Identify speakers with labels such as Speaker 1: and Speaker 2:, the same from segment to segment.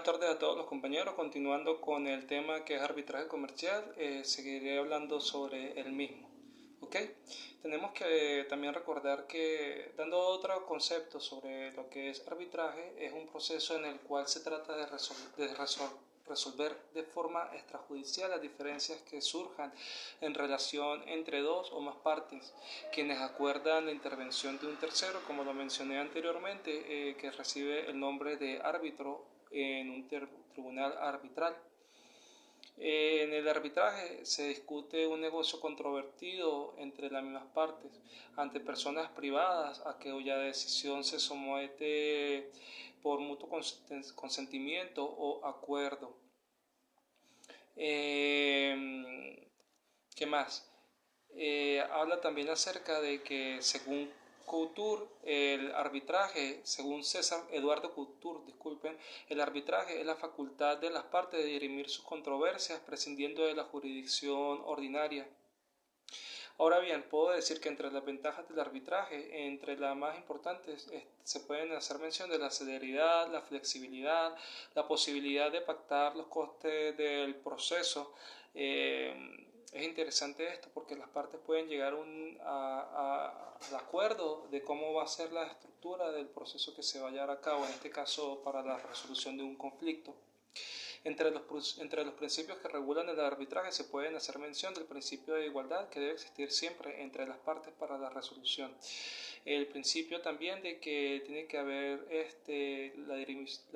Speaker 1: Buenas tardes a todos los compañeros. Continuando con el tema que es arbitraje comercial, seguiré hablando sobre el mismo. ¿Ok? Tenemos que también recordar que, dando otro concepto sobre lo que es arbitraje, es un proceso en el cual se trata de resolver de forma extrajudicial las diferencias que surjan en relación entre dos o más partes, quienes acuerdan la intervención de un tercero, como lo mencioné anteriormente, que recibe el nombre de árbitro en un tribunal arbitral. En el arbitraje se discute un negocio controvertido entre las mismas partes ante personas privadas a cuya decisión se somete por mutuo consentimiento o acuerdo. ¿Qué más? Habla también acerca de que según Couture, el arbitraje, según César Eduardo Couture, disculpen, el arbitraje es la facultad de las partes de dirimir sus controversias prescindiendo de la jurisdicción ordinaria. Ahora bien, puedo decir que entre las ventajas del arbitraje, entre las más importantes, se pueden hacer mención de la celeridad, la flexibilidad, la posibilidad de pactar los costes del proceso. Es interesante esto porque las partes pueden llegar al acuerdo de cómo va a ser la estructura del proceso que se va a llevar a cabo, en este caso para la resolución de un conflicto. Entre los principios que regulan el arbitraje se pueden hacer mención del principio de igualdad que debe existir siempre entre las partes para la resolución. El principio también de que tiene que haber la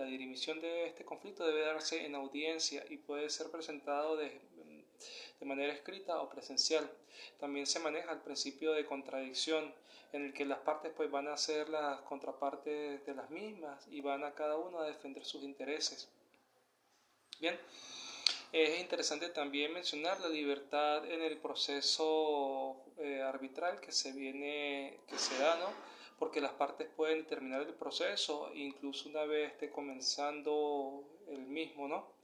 Speaker 1: dirimisión de este conflicto debe darse en audiencia y puede ser presentado de manera escrita o presencial. También se maneja el principio de contradicción, en el que las partes pues van a ser las contrapartes de las mismas y van a cada uno a defender sus intereses. Bien, es interesante también mencionar la libertad en el proceso arbitral que se da, ¿no? Porque las partes pueden determinar el proceso incluso una vez esté comenzando el mismo, ¿no?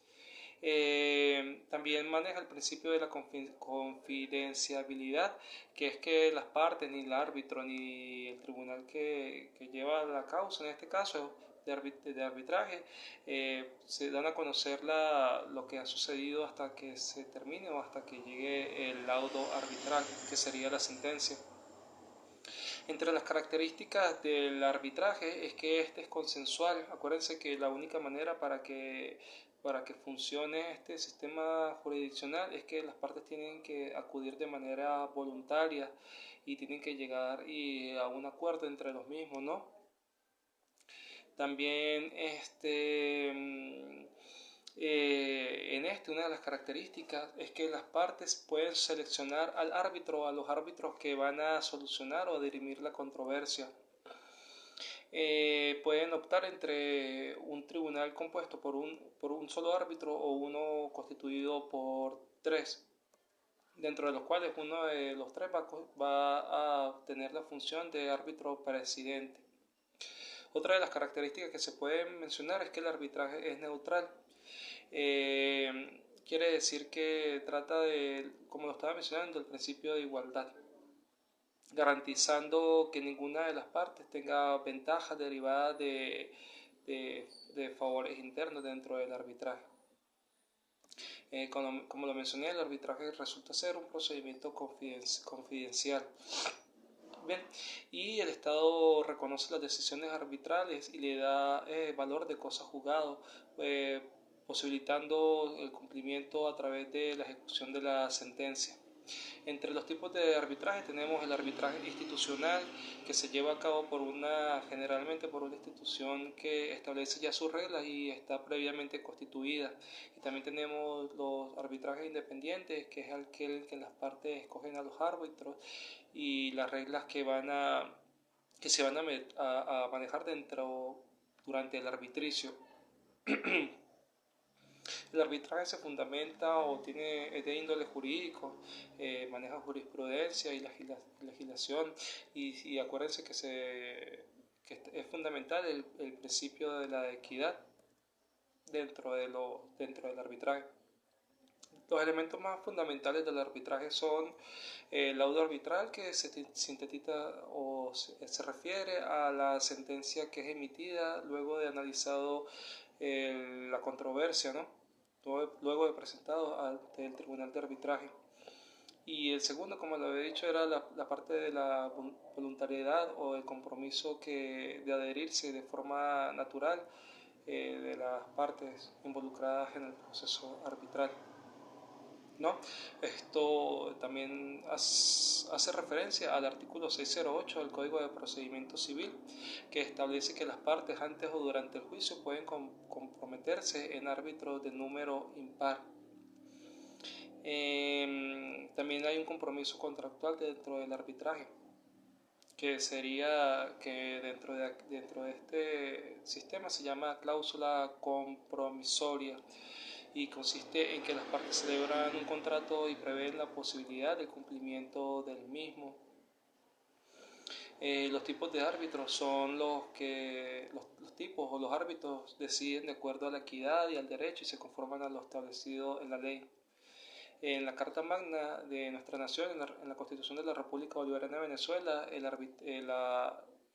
Speaker 1: También maneja el principio de la confidencialidad, que es que las partes, ni el árbitro, ni el tribunal que lleva la causa, en este caso de arbitraje, se dan a conocer lo que ha sucedido hasta que se termine o hasta que llegue el laudo arbitral, que sería la sentencia. Entre las características del arbitraje es que este es consensual. Acuérdense que la única manera para que funcione este sistema jurisdiccional es que las partes tienen que acudir de manera voluntaria y tienen que llegar a un acuerdo entre los mismos, ¿no? También una de las características es que las partes pueden seleccionar al árbitro o a los árbitros que van a solucionar o dirimir la controversia. Pueden optar entre un tribunal compuesto por un solo árbitro o uno constituido por tres, dentro de los cuales uno de los tres va a tener la función de árbitro presidente. Otra de las características que se pueden mencionar es que el arbitraje es neutral. Quiere decir que trata de, como lo estaba mencionando, el principio de igualdad, garantizando que ninguna de las partes tenga ventajas derivadas de favores internos dentro del arbitraje. Como lo mencioné, el arbitraje resulta ser un procedimiento confidencial. Bien, y el Estado reconoce las decisiones arbitrales y le da valor de cosa juzgado, posibilitando el cumplimiento a través de la ejecución de la sentencia. Entre los tipos de arbitraje tenemos el arbitraje institucional, que se lleva a cabo generalmente por una institución que establece ya sus reglas y está previamente constituida. Y también tenemos los arbitrajes independientes, que es aquel que las partes escogen a los árbitros y las reglas que se van a manejar durante el arbitricio. El arbitraje se fundamenta o es de índole jurídico, maneja jurisprudencia y legislación, y acuérdense que es fundamental el principio de la equidad dentro del arbitraje. Los elementos más fundamentales del arbitraje son el laudo arbitral, que se sintetiza o se refiere a la sentencia que es emitida luego de analizado la controversia, ¿no? Luego de presentado ante el Tribunal de Arbitraje. Y el segundo, como lo había dicho, era la parte de la voluntariedad o el compromiso de adherirse de forma natural de las partes involucradas en el proceso arbitral, ¿no? Esto también hace referencia al artículo 608 del Código de Procedimiento Civil, que establece que las partes antes o durante el juicio pueden comprometerse en árbitros de número impar. También hay un compromiso contractual dentro del arbitraje, que sería que dentro de este sistema se llama cláusula compromisoria, y consiste en que las partes celebran un contrato y prevén la posibilidad del cumplimiento del mismo. Los tipos de árbitros son los tipos o los árbitros deciden de acuerdo a la equidad y al derecho y se conforman a lo establecido en la ley. En la Carta Magna de nuestra nación, en la Constitución de la República Bolivariana de Venezuela,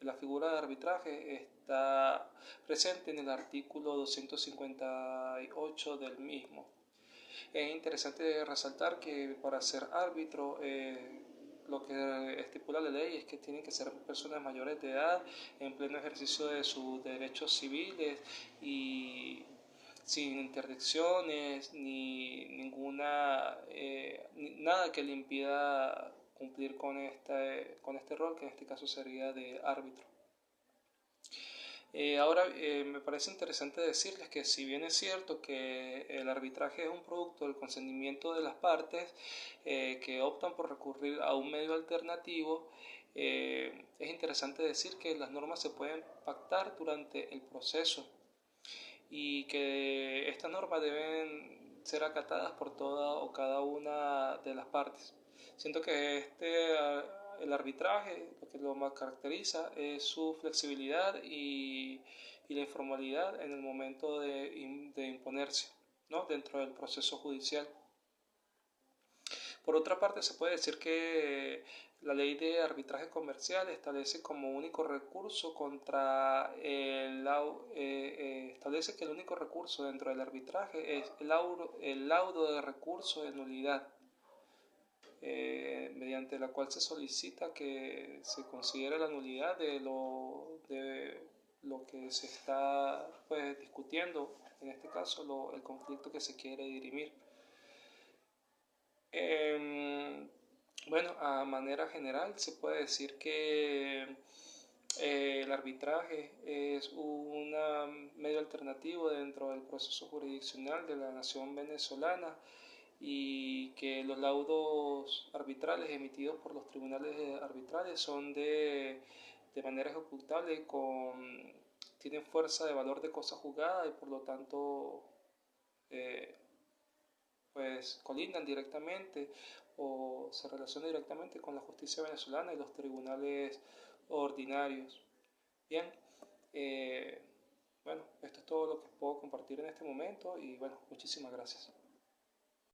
Speaker 1: la figura de arbitraje está presente en el artículo 258 del mismo. Es interesante resaltar que para ser árbitro, lo que estipula la ley es que tienen que ser personas mayores de edad en pleno ejercicio de sus derechos civiles y sin interdicciones ni nada que le impida cumplir con este rol, que en este caso sería de árbitro. Ahora, me parece interesante decirles que si bien es cierto que el arbitraje es un producto del consentimiento de las partes que optan por recurrir a un medio alternativo, es interesante decir que las normas se pueden pactar durante el proceso y que estas normas deben ser acatadas por toda o cada una de las partes. Siento que el arbitraje, lo que lo más caracteriza es su flexibilidad y la informalidad en el momento de imponerse, ¿no?, dentro del proceso judicial. Por otra parte, se puede decir que la ley de arbitraje comercial establece como único recurso establece que el único recurso dentro del arbitraje es el laudo de recurso de nulidad, mediante la cual se solicita que se considere la nulidad de lo que se está, pues, discutiendo, en este caso el conflicto que se quiere dirimir. Bueno, a manera general se puede decir que el arbitraje es un medio alternativo dentro del proceso jurisdiccional de la nación venezolana y que los laudos arbitrales emitidos por los tribunales arbitrales son de manera ejecutable, tienen fuerza de valor de cosa juzgada y por lo tanto pues colindan directamente o se relacionan directamente con la justicia venezolana y los tribunales ordinarios. Bien, bueno, esto es todo lo que puedo compartir en este momento y bueno, muchísimas gracias.